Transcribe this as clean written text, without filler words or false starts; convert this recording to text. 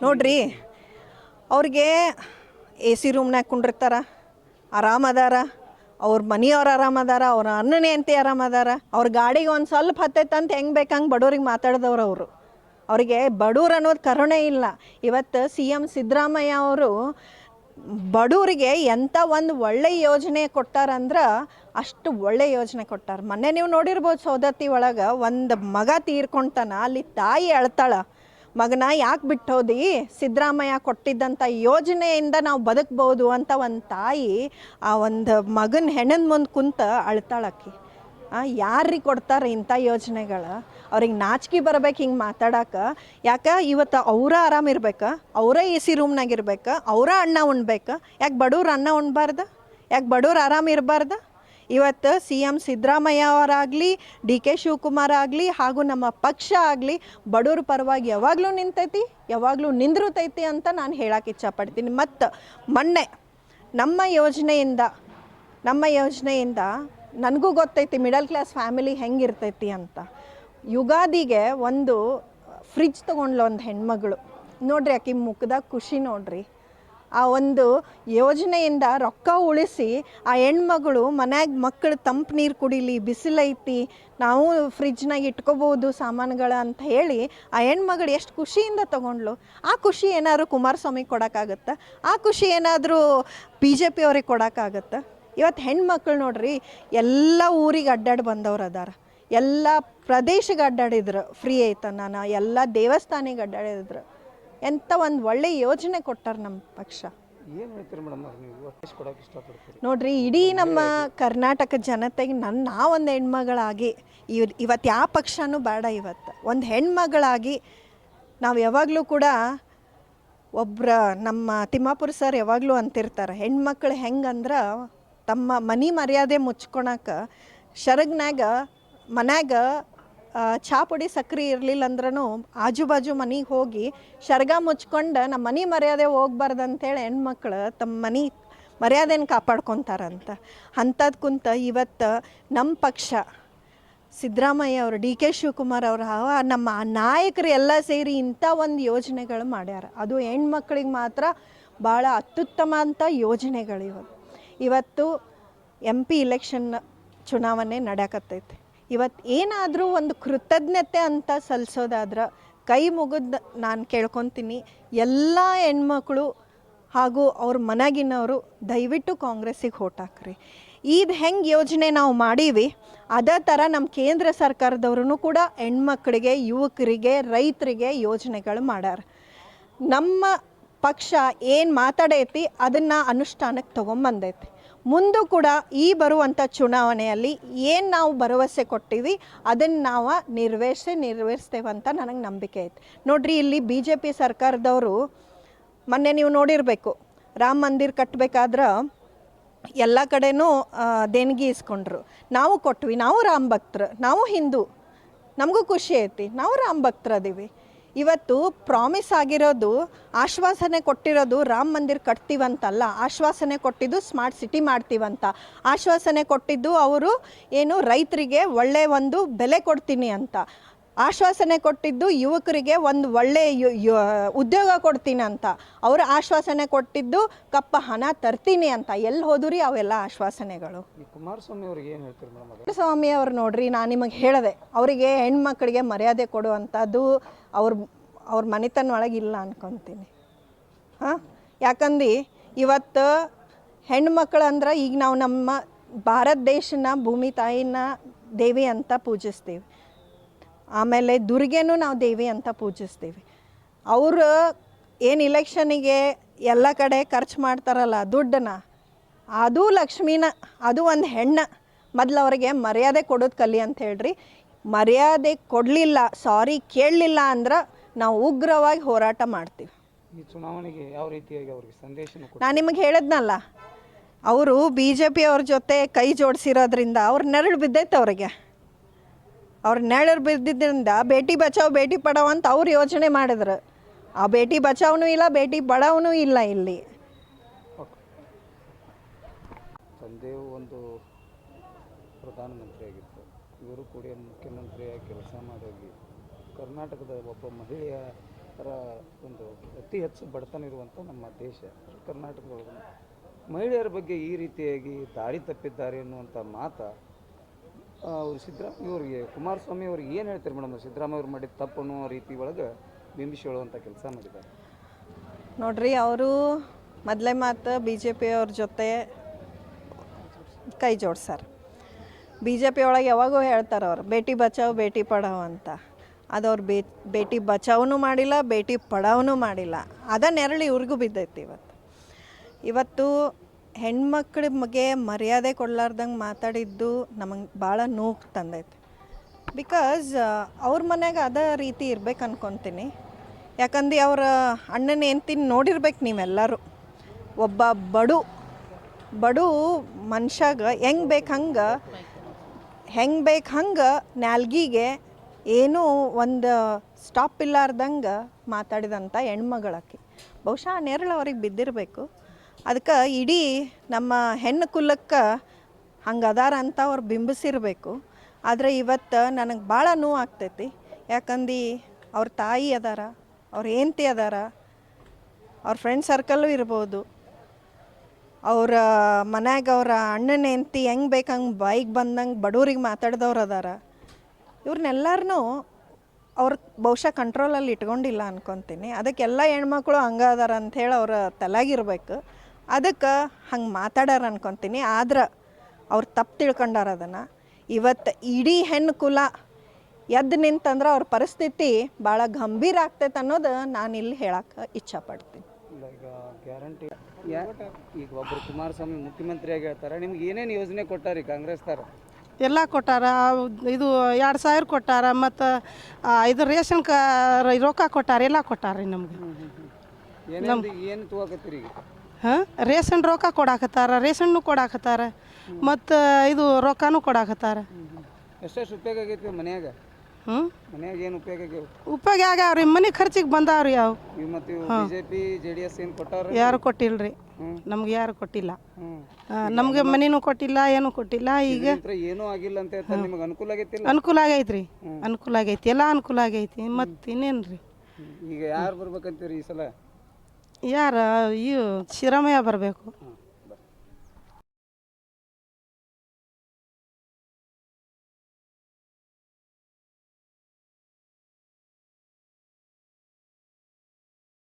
ನೋಡ್ರಿ ಅವ್ರಿಗೆ A C ರೂಮ್ನಾಗ ಕುಂಡಿರ್ತಾರ, ಆರಾಮದಾರ, ಅವ್ರ ಮನೆಯವ್ರು ಆರಾಮದಾರ, ಅವ್ರ ಅಣ್ಣನೇ ಅಂತ ಆರಾಮದಾರ, ಅವ್ರ ಗಾಡಿಗೆ ಒಂದು ಸ್ವಲ್ಪ ಹತ್ತೈತಂತ ಹೆಂಗೆ ಬೇಕಂಗೆ ಬಡವ್ರಿಗೆ ಮಾತಾಡಿದವ್ರು ಅವರು. ಅವರಿಗೆ ಬಡವ್ರು ಅನ್ನೋದು ಕರುಣೆ ಇಲ್ಲ. ಇವತ್ತು CM ಸಿದ್ದರಾಮಯ್ಯ ಅವರು ಬಡವರಿಗೆ ಎಂಥ ಒಂದು ಒಳ್ಳೆ ಯೋಜನೆ ಕೊಟ್ಟಾರಂದ್ರೆ ಅಷ್ಟು ಒಳ್ಳೆ ಯೋಜನೆ ಕೊಟ್ಟಾರ. ಮೊನ್ನೆ ನೀವು ನೋಡಿರ್ಬೋದು ಸೌದತ್ತಿ ಒಳಗೆ ಒಂದು ಮಗ ತೀರ್ಕೊಂತಾನ, ಅಲ್ಲಿ ತಾಯಿ ಅಳ್ತಾಳ, ಮಗನ ಯಾಕೆ ಬಿಟ್ಟೋದಿ, ಸಿದ್ದರಾಮಯ್ಯ ಕೊಟ್ಟಿದ್ದಂಥ ಯೋಜನೆಯಿಂದ ನಾವು ಬದುಕ್ಬೋದು ಅಂತ ಒಂದು ತಾಯಿ ಆ ಒಂದು ಮಗನ ಹೆಣ್ಣನ ಮುಂದೆ ಕುಂತ ಅಳ್ತಾಳಕ್ಕಿ. ಯಾರಿಗೆ ಕೊಡ್ತಾರೆ ಇಂಥ ಯೋಜನೆಗಳು? ಅವ್ರಿಗೆ ನಾಚಿಕೆ ಬರ್ಬೇಕು ಹಿಂಗೆ ಮಾತಾಡಕ್ಕೆ. ಯಾಕೆ ಇವತ್ತು ಅವರ ಆರಾಮಿರ್ಬೇಕು, ಅವರೇ ಎ ಸಿ ರೂಮ್ನಾಗ ಇರ್ಬೇಕು, ಅವರ ಅನ್ನ ಉಣ್ಬೇಕು. ಯಾಕೆ ಬಡವ್ರು ಅನ್ನ ಉಣ್ಬಾರ್ದು? ಯಾಕೆ ಬಡವ್ರು ಆರಾಮಿರಬಾರ್ದು? ಇವತ್ತು CM ಸಿದ್ದರಾಮಯ್ಯ ಅವರಾಗಲಿ, DK ಶಿವಕುಮಾರ್ ಆಗಲಿ, ಹಾಗೂ ನಮ್ಮ ಪಕ್ಷ ಆಗಲಿ ಬಡವ್ರ ಪರವಾಗಿ ಯಾವಾಗಲೂ ನಿಂತೈತಿ, ಯಾವಾಗಲೂ ನಿಂದಿರುತ್ತೈತಿ ಅಂತ ನಾನು ಹೇಳಕ್ಕೆ ಇಚ್ಛಪಡ್ತೀನಿ. ಮತ್ತು ಮೊನ್ನೆ ನಮ್ಮ ಯೋಜನೆಯಿಂದ ನನಗೂ ಗೊತ್ತೈತಿ ಮಿಡಲ್ ಕ್ಲಾಸ್ ಫ್ಯಾಮಿಲಿ ಹೆಂಗಿರ್ತೈತಿ ಅಂತ. ಯುಗಾದಿಗೆ ಒಂದು ಫ್ರಿಜ್ ತೊಗೊಂಡ್ಲು ಒಂದು ಹೆಣ್ಮಗಳು. ನೋಡ್ರಿ ಆಕೆ ಮುಖದಾಗ ಖುಷಿ ನೋಡ್ರಿ. ಆ ಒಂದು ಯೋಜನೆಯಿಂದ ರೊಕ್ಕ ಉಳಿಸಿ ಆ ಹೆಣ್ಮಗಳು ಮನ್ಯಾಗ ಮಕ್ಕಳು ತಂಪು ನೀರು ಕುಡಿಲಿ, ಬಿಸಿಲೈತಿ, ನಾವು ಫ್ರಿಜ್ನಾಗ ಇಟ್ಕೋಬೋದು ಸಾಮಾನುಗಳು ಅಂತ ಹೇಳಿ ಆ ಹೆಣ್ಮಗಳು ಎಷ್ಟು ಖುಷಿಯಿಂದ ತೊಗೊಂಡ್ಲು. ಆ ಖುಷಿ ಏನಾದರೂ ಕುಮಾರಸ್ವಾಮಿ ಕೊಡೋಕ್ಕಾಗತ್ತಾ? ಆ ಖುಷಿ ಏನಾದರೂ BJP ಅವ್ರಿಗೆ ಕೊಡೋಕ್ಕಾಗತ್ತಾ? ಇವತ್ತು ಹೆಣ್ಮಕ್ಳು ನೋಡ್ರಿ ಎಲ್ಲ ಊರಿಗೆ ಅಡ್ಡಾಡಿ ಬಂದವ್ರು ಅದಾರ, ಎಲ್ಲ ಪ್ರದೇಶಕ್ಕೆ ಅಡ್ಡಾಡಿದ್ರು, ಫ್ರೀ ಐತ ನಾನು ಎಲ್ಲ ದೇವಸ್ಥಾನಿಗೆ ಅಡ್ಡಾಡಿದ್ರು. ಎಂಥ ಒಂದು ಒಳ್ಳೆ ಯೋಜನೆ ಕೊಟ್ಟಾರ ನಮ್ಮ ಪಕ್ಷ. ಏನು ಹೇಳ್ತೀರಿ ಮೇಡಮ್, ನೀವು ಕೊಡೋಕೆ ಇಷ್ಟಪಡ್ತೀರಿ? ನೋಡ್ರಿ ಇಡೀ ನಮ್ಮ ಕರ್ನಾಟಕ ಜನತೆಗೆ ನಾವೊಂದು ಹೆಣ್ಮಗಳಾಗಿ ಇವತ್ತು ಯಾವ ಪಕ್ಷನೂ ಬೇಡ, ಇವತ್ತು ಒಂದು ಹೆಣ್ಮಗಳಾಗಿ ನಾವು ಯಾವಾಗಲೂ ಕೂಡ ನಮ್ಮ ತಿಮ್ಮಾಪುರ ಸರ್ ಯಾವಾಗಲೂ ಅಂತಿರ್ತಾರೆ, ಹೆಣ್ಮಕ್ಳು ಹೆಂಗಂದ್ರೆ ತಮ್ಮ ಮನೆ ಮರ್ಯಾದೆ ಮುಚ್ಕೊಳಕ್ಕೆ ಶರಗ್ನಾಗ ಮನ್ಯಾಗ ಚಹಾ ಪುಡಿ ಸಕ್ರೆ ಇರಲಿಲ್ಲ ಅಂದ್ರೂ ಆಜು ಬಾಜು ಮನೆಗೆ ಹೋಗಿ ಶರ್ಗ ಮುಚ್ಕೊಂಡು ನಮ್ಮ ಮನೆ ಮರ್ಯಾದೆ ಹೋಗ್ಬಾರ್ದು ಅಂತೇಳಿ ಹೆಣ್ಮಕ್ಳು ತಮ್ಮ ಮನೆ ಮರ್ಯಾದೆನ ಕಾಪಾಡ್ಕೊತಾರಂತ. ಅಂಥದ್ದು ಕುಂತ ಇವತ್ತು ನಮ್ಮ ಪಕ್ಷ ಸಿದ್ದರಾಮಯ್ಯ ಅವರು, DK ಶಿವಕುಮಾರ್ ಅವರು, ನಮ್ಮ ನಾಯಕರು ಎಲ್ಲ ಸೇರಿ ಇಂಥ ಒಂದು ಯೋಜನೆಗಳು ಮಾಡ್ಯಾರ. ಅದು ಹೆಣ್ಮಕ್ಳಿಗೆ ಮಾತ್ರ ಭಾಳ ಅತ್ಯುತ್ತಮ ಅಂತ ಯೋಜನೆಗಳು. ಇವತ್ತು MP ಇಲೆಕ್ಷನ್ ಚುನಾವಣೆ ನಡೆಯಕತ್ತೈತಿ. ಇವತ್ತು ಏನಾದರೂ ಒಂದು ಕೃತಜ್ಞತೆ ಅಂತ ಸಲ್ಲಿಸೋದಾದ್ರೆ ಕೈ ಮುಗಿದು ನಾನು ಕೇಳ್ಕೊತೀನಿ, ಎಲ್ಲ ಹೆಣ್ಮಕ್ಳು ಹಾಗೂ ಅವ್ರ ಮನೆಗಿನವರು ದಯವಿಟ್ಟು ಕಾಂಗ್ರೆಸ್ಸಿಗೆ ಓಟ್ ಹಾಕ್ರಿ. ಇದು ಹೆಂಗೆ ಯೋಜನೆ ನಾವು ಮಾಡೀವಿ ಅದೇ ಥರ ನಮ್ಮ ಕೇಂದ್ರ ಸರ್ಕಾರದವ್ರೂ ಕೂಡ ಹೆಣ್ಮಕ್ಳಿಗೆ, ಯುವಕರಿಗೆ, ರೈತರಿಗೆ ಯೋಜನೆಗಳು ಮಾಡ್ಯಾರ. ನಮ್ಮ ಪಕ್ಷ ಏನು ಮಾತಾಡೈತಿ ಅದನ್ನು ಅನುಷ್ಠಾನಕ್ಕೆ ತೊಗೊಂಬಂದೈತಿ. ಮುಂದೂ ಕೂಡ ಈ ಬರುವಂಥ ಚುನಾವಣೆಯಲ್ಲಿ ಏನು ನಾವು ಭರವಸೆ ಕೊಟ್ಟಿವಿ ಅದನ್ನು ನಾವು ನೆರವೇರಿಸ್ತೇವೆ ಅಂತ ನನಗೆ ನಂಬಿಕೆ ಐತೆ. ನೋಡ್ರಿ ಇಲ್ಲಿ BJP ಸರ್ಕಾರದವರು ಮೊನ್ನೆ ನೀವು ನೋಡಿರಬೇಕು, ರಾಮ ಮಂದಿರ ಕಟ್ಟಬೇಕಾದ್ರೆ ಎಲ್ಲ ಕಡೆನೂ ದೇಣಿಗೆ ಇಸ್ಕೊಂಡ್ರು. ನಾವು ಕೊಟ್ವಿ, ನಾವು ರಾಮ ಭಕ್ತರು, ನಾವು ಹಿಂದೂ, ನಮಗೂ ಖುಷಿ ಐತಿ, ನಾವು ರಾಮ ಭಕ್ತರದೀವಿ. ಇವತ್ತು ಪ್ರಾಮಿಸ್ ಆಗಿರೋದು, ಆಶ್ವಾಸನೆ ಕೊಟ್ಟಿರೋದು ರಾಮ ಮಂದಿರ ಕಟ್ತೀವಂತಲ್ಲ, ಆಶ್ವಾಸನೆ ಕೊಟ್ಟಿದ್ದು ಸ್ಮಾರ್ಟ್ ಸಿಟಿ ಮಾಡ್ತೀವಂತ, ಆಶ್ವಾಸನೆ ಕೊಟ್ಟಿದ್ದು ಅವರು ಏನು ರೈತರಿಗೆ ಒಳ್ಳೆ ಒಂದು ಬೆಲೆ ಕೊಡ್ತೀನಿ ಅಂತ, ಆಶ್ವಾಸನೆ ಕೊಟ್ಟಿದ್ದು ಯುವಕರಿಗೆ ಒಂದು ಒಳ್ಳೆ ಉದ್ಯೋಗ ಕೊಡ್ತೀನಿ ಅಂತ, ಅವರು ಆಶ್ವಾಸನೆ ಕೊಟ್ಟಿದ್ದು ಕಪ್ಪ ಹಣ ತರ್ತೀನಿ ಅಂತ. ಎಲ್ಲಿ ಹೋದ್ರಿ ಅವೆಲ್ಲ ಆಶ್ವಾಸನೆಗಳು? ಕುಮಾರಸ್ವಾಮಿ ಅವ್ರಿಗೆ ಏನು ಹೇಳ್ತೀರಿ ಮೇಡಮ್? ಕುಮಾರಸ್ವಾಮಿ ಅವ್ರು ನೋಡ್ರಿ, ನಾನು ನಿಮಗೆ ಹೇಳಿದೆ, ಅವರಿಗೆ ಹೆಣ್ಮಕ್ಳಿಗೆ ಮರ್ಯಾದೆ ಕೊಡುವಂಥದ್ದು ಅವ್ರ ಮನೆತನ ಒಳಗಿಲ್ಲ ಅನ್ಕೊತೀನಿ. ಯಾಕಂದ್ರೆ ಇವತ್ತು ಹೆಣ್ಮಕ್ಳು ಅಂದ್ರೆ ಈಗ ನಾವು ನಮ್ಮ ಭಾರತ ದೇಶನ ಭೂಮಿ ತಾಯಿನ ದೇವಿ ಅಂತ ಪೂಜಿಸ್ತೀವಿ, ಆಮೇಲೆ ದುರ್ಗೆನೂ ನಾವು ದೇವಿ ಅಂತ ಪೂಜಿಸ್ತೀವಿ. ಅವರು ಏನು ಇಲೆಕ್ಷನಿಗೆ ಎಲ್ಲ ಕಡೆ ಖರ್ಚು ಮಾಡ್ತಾರಲ್ಲ ದುಡ್ಡನ್ನ, ಅದು ಲಕ್ಷ್ಮೀನ, ಅದು ಒಂದು ಹೆಣ್ಣು. ಮೊದಲು ಅವರಿಗೆ ಮರ್ಯಾದೆ ಕೊಡೋದು ಕಲಿ ಅಂತ ಹೇಳ್ರಿ. ಮರ್ಯಾದೆ ಕೊಡಲಿಲ್ಲ, ಸಾರಿ ಕೇಳಲಿಲ್ಲ ಅಂದ್ರೆ ನಾವು ಉಗ್ರವಾಗಿ ಹೋರಾಟ ಮಾಡ್ತೀವಿ. ಈ ಚುನಾವಣೆಗೆ ಯಾವ ರೀತಿಯಾಗಿ ಅವ್ರಿಗೆ ಸಂದೇಶ? ನಾನು ನಿಮಗೆ ಹೇಳಿದ್ನಲ್ಲ, ಅವರು BJP ಅವ್ರ ಜೊತೆ ಕೈ ಜೋಡಿಸಿರೋದ್ರಿಂದ ಅವ್ರ ನೆರಳು ಬಿದ್ದೈತೆ. ಅವ್ರ ನೆರಳು ಬಿದ್ದಿದ್ದರಿಂದ ಬೇಟಿ ಬಚಾವ್ ಬೇಟಿ ಪಡಾವ್ ಅಂತ ಅವ್ರು ಯೋಚನೆ ಮಾಡಿದ್ರು. ಆ ಬೇಟಿ ಬಚಾವ್ನೂ ಇಲ್ಲ, ಬೇಟಿ ಪಡಾವ್ನೂ ಇಲ್ಲ. ಇಲ್ಲಿ ತಂದೆಯು ಒಂದು ಪ್ರಧಾನಮಂತ್ರಿ ಆಗಿತ್ತು, ಇವರು ಕೂಡ ಮುಖ್ಯಮಂತ್ರಿಯಾಗಿ ಕೆಲಸ ಮಾಡೋಗಿ ಕರ್ನಾಟಕದ ಒಬ್ಬ ಮಹಿಳೆಯ ಥರ ಒಂದು ಅತಿ ಹೆಚ್ಚು ಬಡತನ ಇರುವಂಥ ನಮ್ಮ ದೇಶ ಕರ್ನಾಟಕದೊಳಗೆ ಮಹಿಳೆಯರ ಬಗ್ಗೆ ಈ ರೀತಿಯಾಗಿ ದಾರಿ ತಪ್ಪಿದ್ದಾರೆ ಅನ್ನುವಂಥ ಮಾತು ಅವರು ಸಿದ್ದರಾಮಯ್ಯ ಅವರಿಗೆ ಕುಮಾರಸ್ವಾಮಿ ಅವ್ರಿಗೆ ಏನು ಹೇಳ್ತಾರೆ ಮೇಡಮ್? ಸಿದ್ದರಾಮಯ್ಯ ಅವ್ರು ಮಾಡಿದ ತಪ್ಪು ಅನ್ನೋ ರೀತಿ ಒಳಗೆ ಬಿಂಬಿಸಿ ಹೇಳುವಂಥ ಕೆಲಸ ಮಾಡಿದ್ದಾರೆ. ನೋಡ್ರಿ, ಅವರು ಮೊದಲೇ ಮಾತು ಬಿ ಜೆ ಪಿಯವ್ರ ಜೊತೆ ಕೈ ಜೋಡ್ಸಾರ. ಬಿ ಜೆ ಪಿ ಒಳಗೆ ಯಾವಾಗೂ ಹೇಳ್ತಾರೆ ಅವ್ರು ಬೇಟಿ ಬಚಾವ್ ಬೇಟಿ ಪಢಾವ್ ಅಂತ. ಅದು ಅವ್ರು ಬೇಟಿ ಬಚಾವೂ ಮಾಡಿಲ್ಲ, ಬೇಟಿ ಪಢಾವೂ ಮಾಡಿಲ್ಲ. ಅದ ನೆರಳು ಇವ್ರಿಗೂ ಬಿದ್ದೈತಿ. ಇವತ್ತು ಹೆಣ್ಮಕ್ಳ ಬಗ್ಗೆ ಮರ್ಯಾದೆ ಕೊಡ್ಲಾರ್ದಂಗೆ ಮಾತಾಡಿದ್ದು ನಮಗೆ ಭಾಳ ನೋವು ತಂದೈತಿ. ಬಿಕಾಸ್ ಅವ್ರ ಮನ್ಯಾಗ ಅದೇ ರೀತಿ ಇರ್ಬೇಕು ಅನ್ಕೊತೀನಿ. ಯಾಕಂದ್ರೆ ಅವ್ರ ಅಣ್ಣನ ಹೆಂಡ್ತಿನ ನೋಡಿರ್ಬೇಕು ನೀವೆಲ್ಲರೂ. ಒಬ್ಬ ಬಡು ಮನುಷ್ಯಾಗ ಹೆಂಗೆ ಬೇಕು ಹಂಗೆ ನಾಲ್ಗಿಗೆ ಏನೂ ಒಂದು ಸ್ಟಾಪ್ ಇಲ್ಲಾರ್ದಂಗೆ ಮಾತಾಡಿದಂಥ ಹೆಣ್ಮಗಳಾಕಿ. ಬಹುಶಃ ಆ ನೆರಳು ಅವ್ರಿಗೆ ಬಿದ್ದಿರಬೇಕು. ಅದಕ್ಕೆ ಇಡೀ ನಮ್ಮ ಹೆಣ್ಣು ಕುಲಕ್ಕೆ ಹಂಗೆ ಅದಾರ ಅಂತ ಅವ್ರು ಬಿಂಬಿಸಿರ್ಬೇಕು. ಆದರೆ ಇವತ್ತು ನನಗೆ ಭಾಳ ನೋವು ಆಗ್ತೈತಿ. ಯಾಕಂದು ಅವ್ರ ತಾಯಿ ಅದಾರ, ಅವ್ರ ಹೆಂಡ್ತಿ ಅದಾರ, ಅವ್ರ ಫ್ರೆಂಡ್ ಸರ್ಕಲ್ಲು ಇರ್ಬೋದು, ಅವ್ರ ಮನ್ಯಾಗ ಅವ್ರ ಅಣ್ಣನ ಹೆಂಡ್ತಿ ಹೆಂಗೆ ಬೇಕು ಹಂಗೆ ಬಾಯಿಗೆ ಬಂದಂಗೆ ಬಡವ್ರಿಗೆ ಮಾತಾಡ್ದವ್ರು ಅದಾರ. ಇವ್ರನ್ನೆಲ್ಲರನ್ನೂ ಅವ್ರ ಬಹುಶಃ ಕಂಟ್ರೋಲಲ್ಲಿ ಇಟ್ಕೊಂಡಿಲ್ಲ ಅನ್ಕೊತೀನಿ. ಅದಕ್ಕೆಲ್ಲ ಹೆಣ್ಮಕ್ಳು ಹಂಗೆ ಅದಾರ ಅಂಥೇಳಿ ಅವ್ರ ತಲೆಯಾಗಿರ್ಬೇಕು. ಅದಕ್ಕೆ ಹಂಗೆ ಮಾತಾಡ್ಯಾರ ಅನ್ಕೊತೀನಿ. ಆದ್ರೆ ಅವ್ರು ತಪ್ಪು ತಿಳ್ಕೊಂಡಾರ ಅದನ್ನು. ಇವತ್ತು ಇಡೀ ಹೆಣ್ಣು ಕುಲ ಎದ್ದು ನಿಂತಂದ್ರೆ ಅವ್ರ ಪರಿಸ್ಥಿತಿ ಭಾಳ ಗಂಭೀರ ಆಗ್ತೈತೆ ಅನ್ನೋದು ನಾನು ಇಲ್ಲಿ ಹೇಳಕ್ಕೆ ಇಚ್ಛಪಡ್ತೀನಿ. ಈಗ ಗ್ಯಾರಂಟಿ ಈಗ ಒಬ್ಬರು ಕುಮಾರಸ್ವಾಮಿ ಮುಖ್ಯಮಂತ್ರಿಯಾಗಿ ಹೇಳ್ತಾರೆ, ನಿಮ್ಗೆ ಏನೇನು ಯೋಜನೆ ಕೊಟ್ಟಾರಿ ಕಾಂಗ್ರೆಸ್ದಾರ? ಎಲ್ಲ ಕೊಟ್ಟಾರ. ಇದು 2000 ಕೊಟ್ಟಾರ, ಮತ್ತು ಇದು ರೇಷನ್ ರೊಕ್ಕ ಕೊಟ್ಟಾರ, ಎಲ್ಲ ಕೊಟ್ಟಾರ ರೀ ನಮ್ಗೆ. ಏನು ತಗೋಕತ್ತೀರಿ ಈಗ? ಹಾಂ, ರೇಷನ್ ರೊಕ್ಕ ಕೊಡಾಕತ್ತಾರ, ರೇಷನ್ನು ಕೊಡಾಕತ್ತಾರ, ಮತ್ತು ಇದು ರೊಕ್ಕನೂ ಕೊಡಾಕತ್ತಾರ. ಎಷ್ಟೆಷ್ಟು ಉಪಯೋಗ ಆಗೈತಿ ಮನ್ಯಾಗ? ಮನ್ಯಾಗ ಏನು ಉಪಯೋಗ ಆಗ್ಯಾವ? ಉಪಯೋಗ ಆಗ್ಯಾವ್ರಿ, ಮನೆ ಖರ್ಚಿಗೆ ಬಂದಾವ್ರಿ. ಯಾವ ಇವು ಮತ್ತು ಬಿಜೆಪಿ JDS ಏನು ಕೊಟ್ಟಾರ? ಯಾರು ಕೊಟ್ಟಿಲ್ರಿ, ನಮ್ಗೆ ಯಾರು ಕೊಟ್ಟಿಲ್ಲ. ನಮ್ಗೆ ಮನೇನೂ ಕೊಟ್ಟಿಲ್ಲ, ಏನೂ ಕೊಟ್ಟಿಲ್ಲ. ಈಗ ಏನೂ ಆಗಿಲ್ಲ ಅಂತ ಹೇಳ್ತಾರೆ. ನಿಮಗೆ ಅನುಕೂಲ ಆಗೈತಿಲ್ಲ? ಅನುಕೂಲ ಆಗೈತ್ರಿ, ಅನುಕೂಲ ಆಗೈತಿ, ಎಲ್ಲ ಅನುಕೂಲ ಆಗೈತಿ. ಮತ್ತು ಇನ್ನೇನ್ರಿ? ಈಗ ಯಾರು ಬರ್ಬೇಕಂತೀರಿ ಈ ಸಲ? ಯಾರು? ಇವು ಸಿದ್ದರಾಮಯ್ಯ ಬರಬೇಕು.